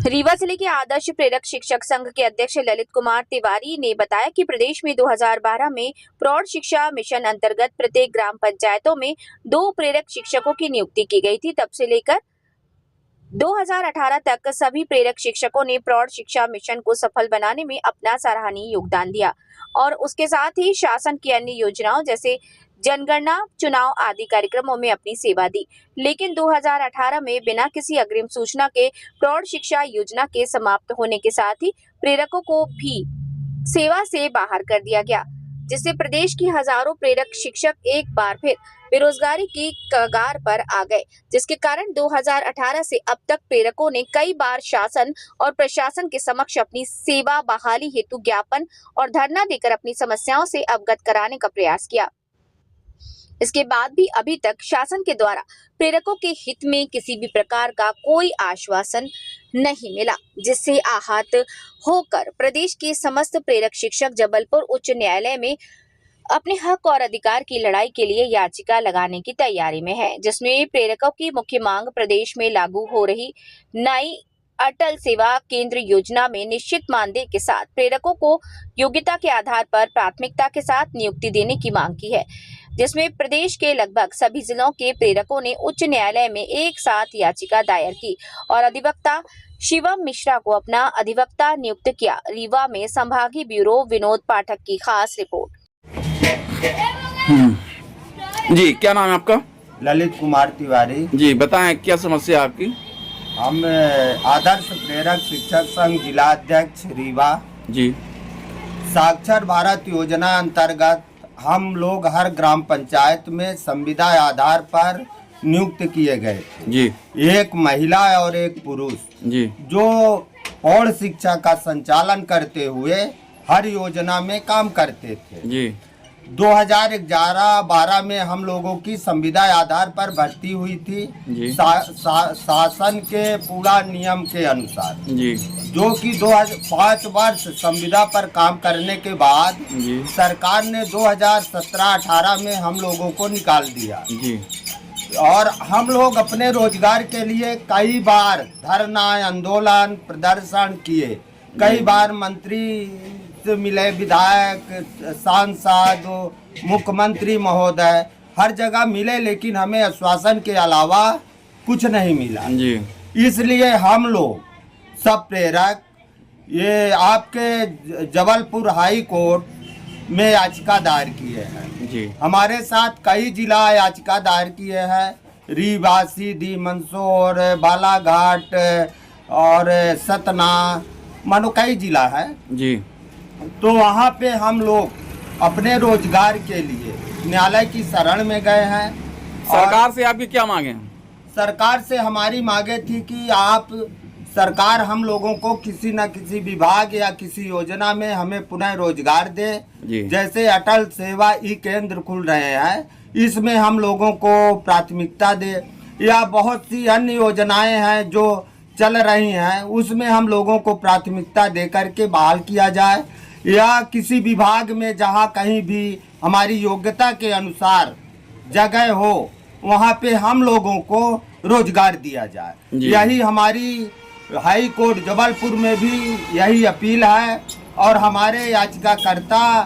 रीवा जिले के आदर्श प्रेरक शिक्षक संघ के अध्यक्ष ललित कुमार तिवारी ने बताया कि प्रदेश में 2012 में प्रौढ़ शिक्षा मिशन अंतर्गत प्रत्येक ग्राम पंचायतों में 2 प्रेरक शिक्षकों की नियुक्ति की गई थी। तब से लेकर 2018 तक सभी प्रेरक शिक्षकों ने प्रौढ़ शिक्षा मिशन को सफल बनाने में अपना सराहनीय योगदान दिया और उसके साथ ही शासन की अन्य योजनाओं जैसे जनगणना, चुनाव आदि कार्यक्रमों में अपनी सेवा दी। लेकिन 2018 में बिना किसी अग्रिम सूचना के प्रौढ़ शिक्षा योजना के समाप्त होने के साथ ही प्रेरकों को भी सेवा से बाहर कर दिया गया, जिससे प्रदेश की हजारों प्रेरक शिक्षक एक बार फिर बेरोजगारी की कगार पर आ गए, जिसके कारण 2018 से अब तक प्रेरकों ने कई बार शासन और प्रशासन के समक्ष अपनी सेवा बहाली हेतु ज्ञापन और धरना देकर अपनी समस्याओं से अवगत कराने का प्रयास किया। इसके बाद भी अभी तक शासन के द्वारा प्रेरकों के हित में किसी भी प्रकार का कोई आश्वासन नहीं मिला, जिससे आहत होकर प्रदेश के समस्त प्रेरक शिक्षक जबलपुर उच्च न्यायालय में अपने हक और अधिकार की लड़ाई के लिए याचिका लगाने की तैयारी में है, जिसमें प्रेरकों की मुख्य मांग प्रदेश में लागू हो रही नई अटल सेवा केंद्र योजना में निश्चित मानदेय के साथ प्रेरकों को योग्यता के आधार पर प्राथमिकता के साथ नियुक्ति देने की मांग की है, जिसमें प्रदेश के लगभग सभी जिलों के प्रेरकों ने उच्च न्यायालय में एक साथ याचिका दायर की और अधिवक्ता शिवम मिश्रा को अपना अधिवक्ता नियुक्त किया। रीवा में संभागीय ब्यूरो विनोद पाठक की खास रिपोर्ट। जी, क्या नाम है आपका? ललित कुमार तिवारी। जी, बताएं क्या समस्या है आपकी? हम आदर्श प्रेरक शिक्षक संघ जिला अध्यक्ष रीवा। जी, साक्षर भारत योजना अंतर्गत हम लोग हर ग्राम पंचायत में संविदा आधार पर नियुक्त किए गए थे। जी, एक महिला और एक पुरुष जी, जो प्रौढ़ शिक्षा का संचालन करते हुए हर योजना में काम करते थे। जी, 2011-12 में हम लोगों की संविदा आधार पर भर्ती हुई थी शासन के पूरा नियम के अनुसार, जी, जो कि 5 वर्ष संविदा पर काम करने के बाद जी, सरकार ने 2017-18 में हम लोगों को निकाल दिया। जी, और हम लोग अपने रोजगार के लिए कई बार धरना, आंदोलन, प्रदर्शन किए। कई बार मंत्री से मिले, विधायक, सांसद, मुख्यमंत्री महोदय, हर जगह मिले, लेकिन हमें आश्वासन के अलावा कुछ नहीं मिला। जी, इसलिए हम लोग सब प्रेरक ये आपके जबलपुर हाई कोर्ट में याचिका दायर किए हैं। जी, हमारे साथ कई जिला याचिका दायर किए हैं, रीवा, सीधी, मंदसौर, बालाघाट और सतना, मानो कई जिला है। जी, तो वहाँ पे हम लोग अपने रोजगार के लिए न्यायालय की शरण में गए हैं। सरकार से आपकी क्या मांगे हैं? सरकार से हमारी मांगे थी कि आप सरकार हम लोगों को किसी न किसी विभाग या किसी योजना में हमें पुनः रोजगार दे। जैसे अटल सेवा ई केंद्र खुल रहे हैं, इसमें हम लोगों को प्राथमिकता दे, या बहुत सी अन्य योजनाएं हैं जो चल रही हैं, उसमें हम लोगों को प्राथमिकता दे करके बहाल किया जाए, या किसी विभाग में जहां कहीं भी हमारी योग्यता के अनुसार जगह हो वहां पे हम लोगों को रोजगार दिया जाए। यही हमारी हाई कोर्ट जबलपुर में भी यही अपील है। और हमारे याचिकाकर्ता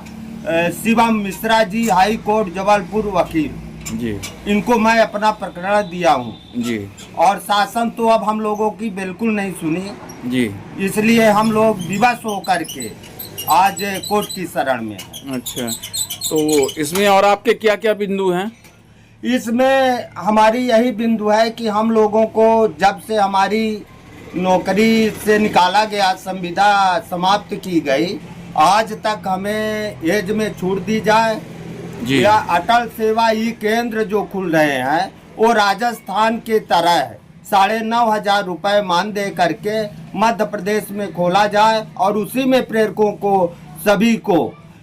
शिवम मिश्रा जी, हाई कोर्ट जबलपुर वकील जी, इनको मैं अपना प्रकरण दिया हूँ। जी, और शासन तो अब हम लोगों की बिल्कुल नहीं सुनी। जी, इसलिए हम लोग विवश होकर के आज कोर्ट की शरण में। अच्छा, तो इसमें और आपके क्या क्या बिंदु हैं? इसमें हमारी यही बिंदु है कि हम लोगों को जब से हमारी नौकरी से निकाला गया, संविदा समाप्त की गई, आज तक हमें एज में छूट दी जाए, या अटल सेवा ई केंद्र जो खुल रहे हैं वो राजस्थान के तरह 9,500 रुपये मान दे करके मध्य प्रदेश में खोला जाए और उसी में प्रेरकों को सभी को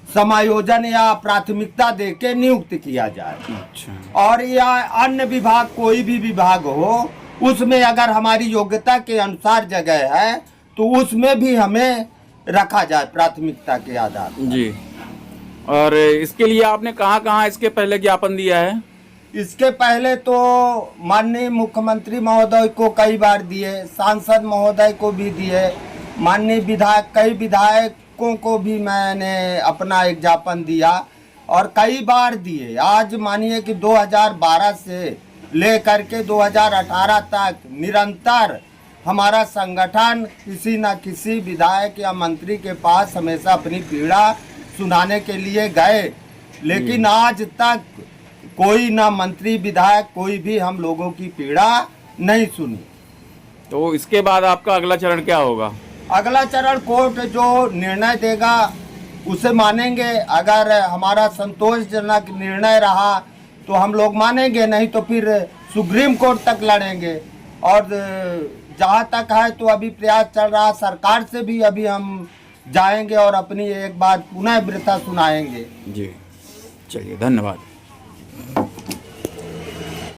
समायोजन या प्राथमिकता दे के नियुक्त किया जाए। अच्छा। और या अन्य विभाग, कोई भी विभाग हो, उसमें अगर हमारी योग्यता के अनुसार जगह है तो उसमें भी हमें रखा जाए प्राथमिकता के आधार पर। जी, और इसके लिए आपने कहाँ इसके पहले ज्ञापन दिया है? इसके पहले तो माननीय मुख्यमंत्री महोदय को कई बार दिए, सांसद महोदय को भी दिए, माननीय विधायक कई विधायकों को भी मैंने अपना एक ज्ञापन दिया और कई बार दिए। आज मानिए कि 2012 से लेकर के 2018 तक निरंतर हमारा संगठन किसी न किसी विधायक या मंत्री के पास हमेशा अपनी पीड़ा सुनाने के लिए गए, लेकिन आज तक कोई ना मंत्री विधायक कोई भी हम लोगों की पीड़ा नहीं सुनी। तो इसके बाद आपका अगला चरण क्या होगा? अगला चरण कोर्ट जो निर्णय देगा उसे मानेंगे। अगर हमारा संतोषजनक निर्णय रहा तो हम लोग मानेंगे, नहीं तो फिर सुप्रीम कोर्ट तक लड़ेंगे। और जहाँ तक है तो अभी प्रयास चल रहा, सरकार से भी अभी हम जाएंगे और अपनी एक बार पुनः वृथा सुनाएंगे। जी, चलिए, धन्यवाद।